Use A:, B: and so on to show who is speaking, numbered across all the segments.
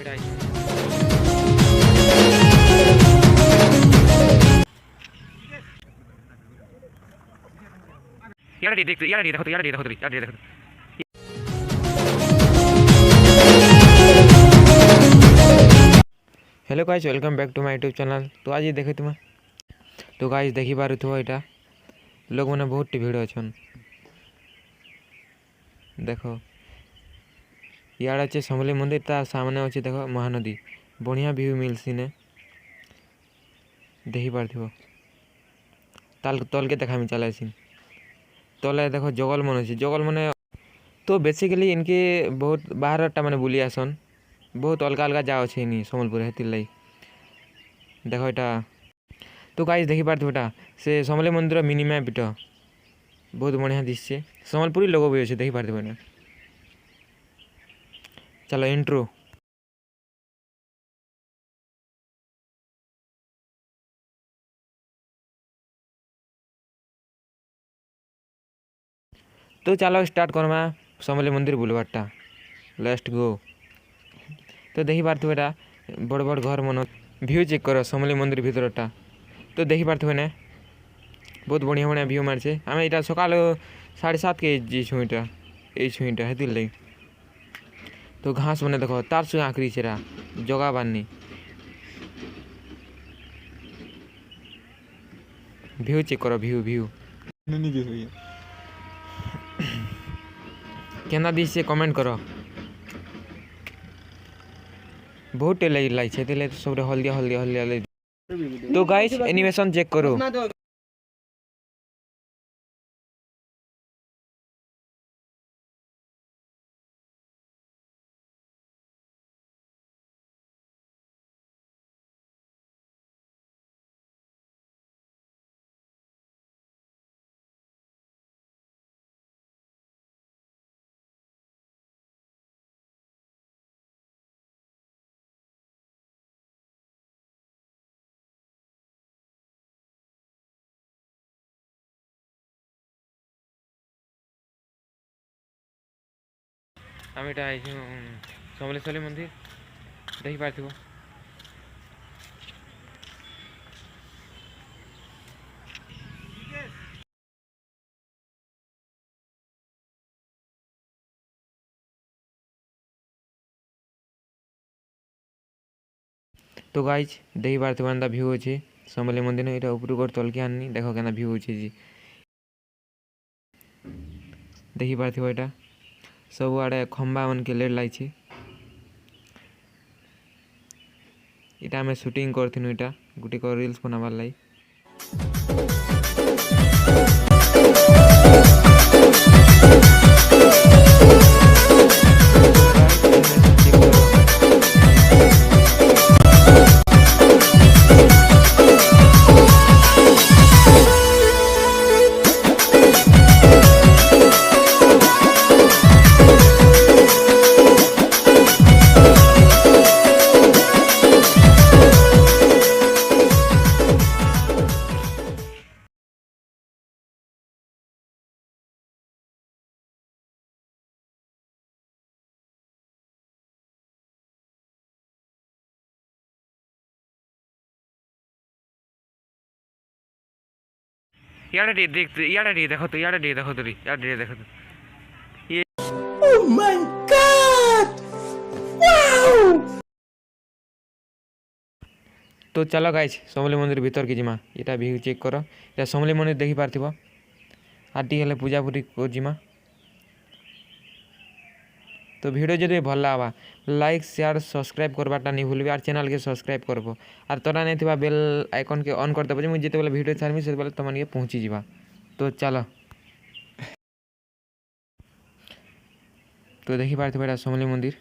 A: Hello guys, welcome back to my YouTube channel. तो आज देखे तुम्हें तो गाइस देखी पार यहाँ लोक मैंने बहुत भिड़ अच्छन। देख इे अच्छे समलेई मंदिर, तार सामने अच्छे देख महानदी, बढ़िया व्यू मिलसी ने देखी पार तल के देखा चले तले देख जगल मन अच्छे, जगल मैंने तो बेसिकली इनके बहुत बाहर टा मैंने बुली आसन, बहुत अलग अलग जा अच्छे इन सम्बलपुर हेतिर लगी देख यहाँ। तो गाइस देखी पार्थ से समलेई मंदिर मिनी मैप इटा बहुत बढ़िया दिशे, सम्बलपुरी लोगो भी अच्छे देखी पार्थ। चलो इंट्रो। तो चलो स्टार्ट करमा समलेई मंदिर बुलवारटा, लेट्स गो। तो देखी पार्थ बड़ बड़ घर मन, व्यू चेक कर समलेई मंदिर भीतरटा। तो देखी पार्थ ने बहुत बढ़िया बढ़िया व्यू मारछे। आम यहाँ सका 7:30 के छुँ ये छुईटा हेतिर लगी। तो घास मैंने देख तार सु आखरी चेरा जगा बानी व्यू चेक कर, व्यू केना दिशे कमेंट कर। बहुत टे लगे सब हल्दिया हल्दिया हल्दिया। तो गाइस एनिमेशन चेक करो। आम यहाँ समलेश्वरी मंदिर देखी पार्थ। तो गाइज देखी पार्थ व्यू अच्छे समलेई मंदिर यहाँ ऊपर तलके आनी देख क्या व्यू अच्छे जी देखी पार्थ। यहाँ सब आड़े खंबा मन के लेट लगी। इटा आम शूटिंग करूँ इटा गोटे रिल्स बनाबार लाई। यार देख यार देखो तो यार देखो तो यार देखो तो ये ओह माय गॉड वाओ। तो चलो गाइस समलेई मंदिर भीतर की जिमा, यहाँ व्यू चेक कर। यहाँ समलेई मंदिर देखी पार्थिव आरती हेले पूजा पूरी कर जिमा। तो वीडियो जब भल लगा लाइक शेयर सब्सक्राइब करवाटा नहीं भूलबे, और चैनल के सब्सक्राइब करब और तोरा नहीं थी बेल आइकन के ऑन कर देव, मुझे जिते वीडियो छाड़मी से तुम पहुँची जा। तो चलो तो देखी पार्थ बेटा समलेई मंदिर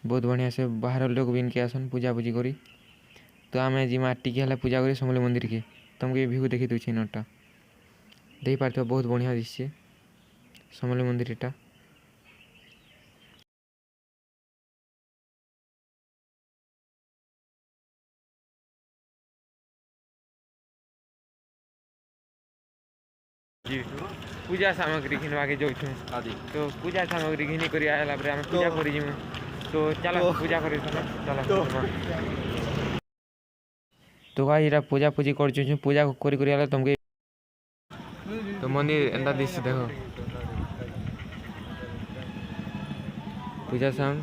A: बहुत बढ़िया से बाहर लोग भी इनके आसन पूजा पूजी करी। तो आम जिमा टिके पूजा करी समलेई मंदिर के तुमके व्यू देखी दूचे नटा देखी पार्थ बहुत बढ़िया दिशे समलेई मंदिर एटा। पूजा सामग्री घिनवा के जो तो पूजा सामग्री घिनी कर पूजा कर तो चलो पूजा करी चलो तो गाइस एटा पूजा पूजी कर पूजा करी करी आले तुमके तो मंदिर एंदा दिस देखो पूजा संग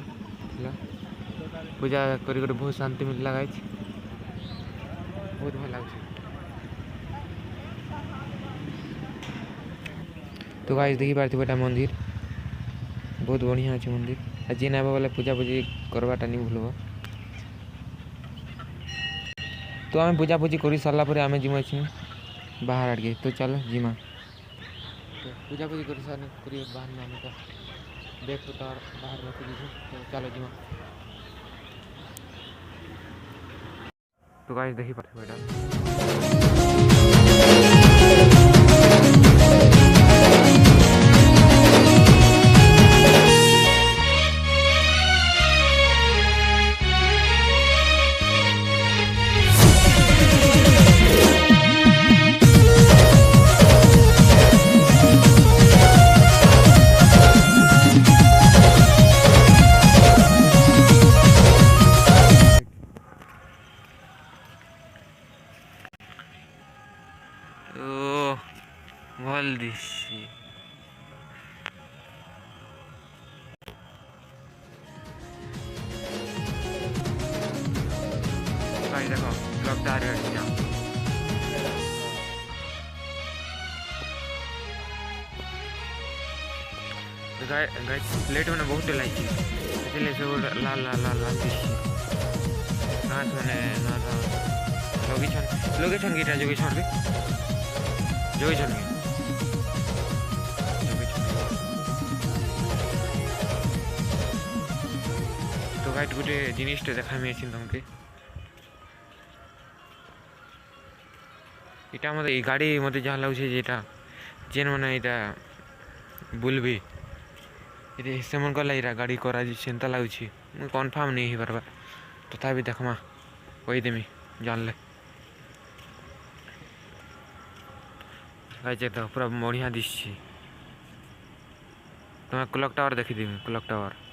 A: पूजा करी करी बहुत शांति मिलला गाइस बहुत भल लाग तो गाइस देखि पारथि बेटा मंदिर बहुत बढ़िया अच्छे मंदिर आज ना बोले पूजा पूजी करवाटा नहीं भूलब तो आम पूजा पूजी कर सारा पर आम जीमा अच्छी बाहर आड़के तो चलो जीमा तो पूजा पूजी कर बाहर में आम तो देख तो बाहर रखी दी तो चलो जीमा तो गाइस देखी पाते बेटा भल दिसी देखो ब्लॉक प्लेट मैंने बहुत लाइक इसलिए सब लाल लाल लाल लाल दिसी हाँ मैंने लोकेशन गीटा जोगेशन के तो गाइड गोटे जिनिसटे देखा तुमके इटा मत गाड़ी मत जहाँ लगे जेटा जेन मैंने यहाँ बुलबी से मन कला यहाँ गाड़ी करा चिंता लगुच कन्फर्म नहीं हो पार्बा तथापि देखमा कहीदेमी जानले गाइस तो पूरा बढ़िया दिशि तुम्हें क्लॉक टावर देखी क्लॉक टावर